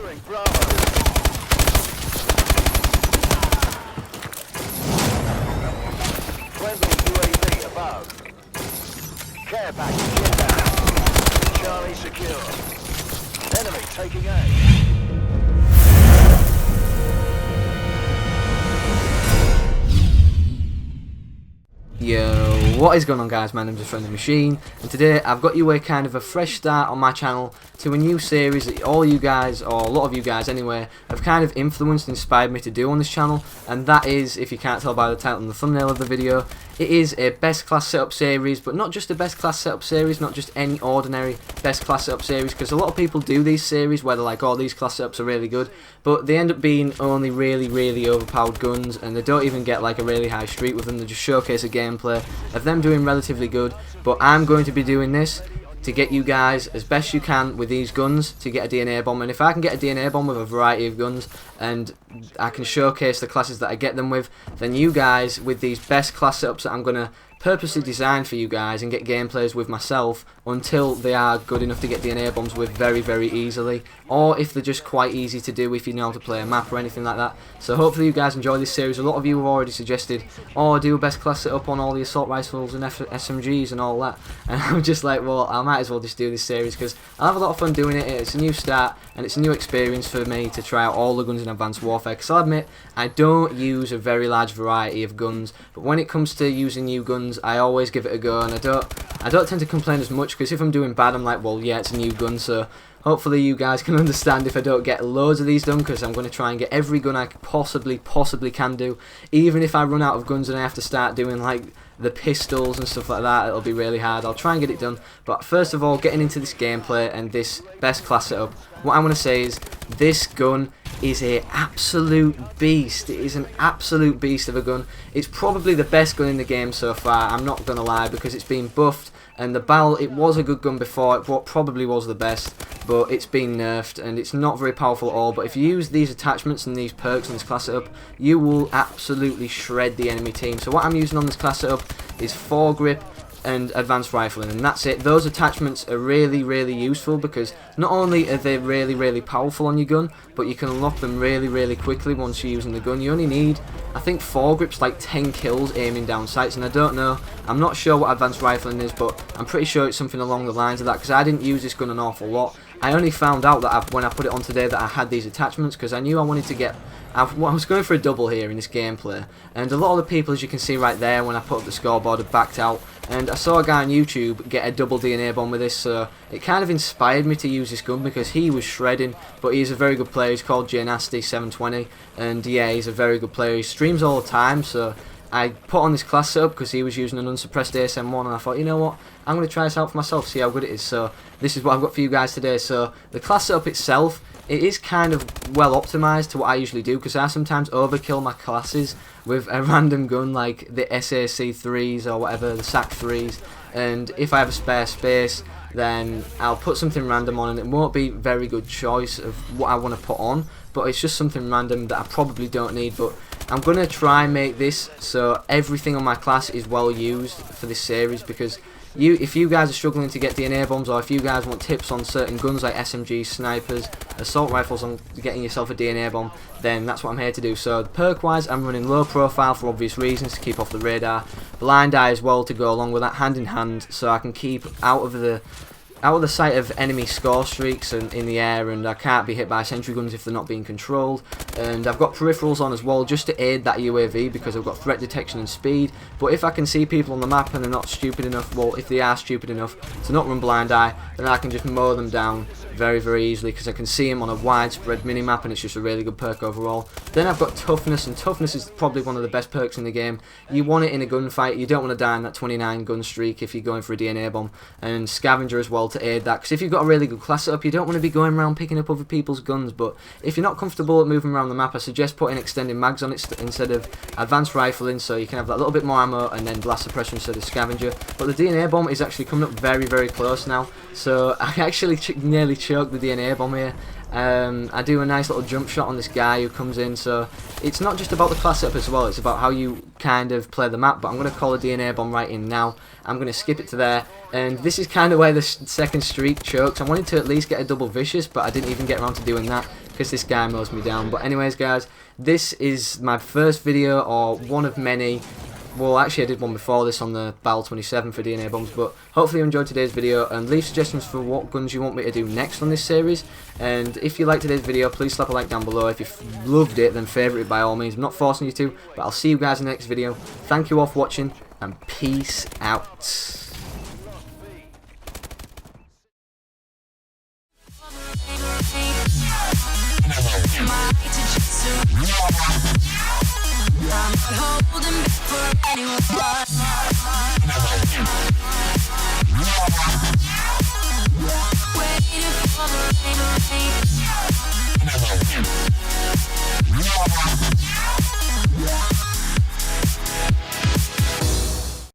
Capturing Bravo. Friendly UAV above. Care package inbound. Charlie secure. Enemy taking aim. Yo, what is going on guys, my name's Friendly Machine, and today I've got you a kind of a fresh start on my channel to a new series that all you guys, or a lot of you guys anyway, have kind of influenced and inspired me to do on this channel, and that is, if you can't tell by the title and the thumbnail of the video, it is a best class setup series, but not just a best class setup series, not just any ordinary best class setup series, because a lot of people do these series where they're like, oh, these class setups are really good, but they end up being only really overpowered guns, and they don't even get like a really high streak with them. They just showcase a gameplay of them doing relatively good. But I'm going to be doing this to get you guys as best you can with these guns to get a DNA bomb, and if I can get a DNA bomb with a variety of guns and I can showcase the classes that I get them with, then you guys with these best class setups that I'm going to purposely design for you guys and get gameplays with myself until they are good enough to get DNA bombs with very easily, or if they're just quite easy to do if you know how to play a map or anything like that. So hopefully you guys enjoy this series. A lot of you have already suggested, oh, do a best class setup on all the assault rifles and SMGs and all that, and I'm just like, well, I might as well just do this series because I'll have a lot of fun doing it. It's a new start and it's a new experience for me to try out all the guns in Advanced Warfare, because I'll admit I don't use a very large variety of guns, but when it comes to using new guns I always give it a go, and I don't tend to complain as much, because if I'm doing bad I'm like, well, yeah, it's a new gun. So hopefully you guys can understand if I don't get loads of these done, because I'm going to try and get every gun I possibly can do. Even if I run out of guns and I have to start doing like the pistols and stuff like that, it'll be really hard. I'll try and get it done. But first of all, getting into this gameplay and this best class setup, what I'm going to say is this gun is an absolute beast. It is an absolute beast of a gun. It's probably the best gun in the game so far, I'm not going to lie, because it's been buffed, and the barrel, it was a good gun before, it probably was the best, but it's been nerfed and it's not very powerful at all. But if you use these attachments and these perks and this class setup, you will absolutely shred the enemy team. So what I'm using on this class setup is foregrip and advanced rifling, and that's it. Those attachments are really useful, because not only are they really powerful on your gun, but you can unlock them really quickly once you're using the gun. You only need, I think, foregrip's like 10 kills aiming down sights, and I don't know, I'm not sure what advanced rifling is, but I'm pretty sure it's something along the lines of that, because I didn't use this gun an awful lot. I only found out that when I put it on today that I had these attachments, because I knew I wanted to get, I was going for a double here in this gameplay, and a lot of the people, as you can see right there when I put up the scoreboard, have backed out, and I saw a guy on YouTube get a double DNA bomb with this, so it kind of inspired me to use this gun, because he was shredding, but he's a very good player. He's called JNasty720, and yeah, he's a very good player. He streams all the time, so I put on this class setup because he was using an unsuppressed ASM1, and I thought, you know what, I'm going to try this out for myself, see how good it is. So this is what I've got for you guys today. So the class setup itself, it is kind of well optimized to what I usually do, because I sometimes overkill my classes with a random gun like the SAC3s or whatever, the SAC3s, and if I have a spare space then I'll put something random on, and it won't be a very good choice of what I want to put on, but it's just something random that I probably don't need. But I'm going to try and make this so everything on my class is well used for this series, because if you guys are struggling to get DNA bombs, or if you guys want tips on certain guns like SMGs, snipers, assault rifles, on getting yourself a DNA bomb, then that's what I'm here to do. So perk wise, I'm running low profile for obvious reasons, to keep off the radar, blind eye as well to go along with that, hand in hand, so I can keep out of the sight of enemy score streaks and in the air, and I can't be hit by sentry guns if they're not being controlled. And I've got peripherals on as well, just to aid that UAV, because I've got threat detection and speed. But if I can see people on the map and they're not stupid enough, well, if they are stupid enough to not run blind eye, then I can just mow them down very easily, because I can see them on a widespread minimap, and it's just a really good perk overall. Then I've got toughness, and toughness is probably one of the best perks in the game. You want it in a gunfight, you don't want to die in that 29 gun streak if you're going for a DNA bomb. And scavenger as well to aid that, because if you've got a really good class setup, you don't want to be going around picking up other people's guns. But if you're not comfortable at moving around the map, I suggest putting extending mags on it instead of advanced rifling, so you can have that little bit more ammo, and then blast suppression instead of scavenger. But the DNA bomb is actually coming up very close now, so I actually nearly choked the DNA bomb here. I do a nice little jump shot on this guy who comes in, so it's not just about the class setup as well, it's about how you kind of play the map. But I'm going to call a DNA bomb right in now. I'm going to skip it to there, and this is kind of where the second streak chokes. I wanted to at least get a double vicious, but I didn't even get around to doing that, because this guy mows me down. But anyways guys, this is my first video, or one of many. Well, actually I did one before this on the Battle 27 for DNA bombs, but hopefully you enjoyed today's video, and leave suggestions for what guns you want me to do next on this series. And if you liked today's video, please slap a like down below. If you loved it, then favourite it by all means. I'm not forcing you to, but I'll see you guys in the next video. Thank you all for watching, and peace out. I'm not holding back for anyone.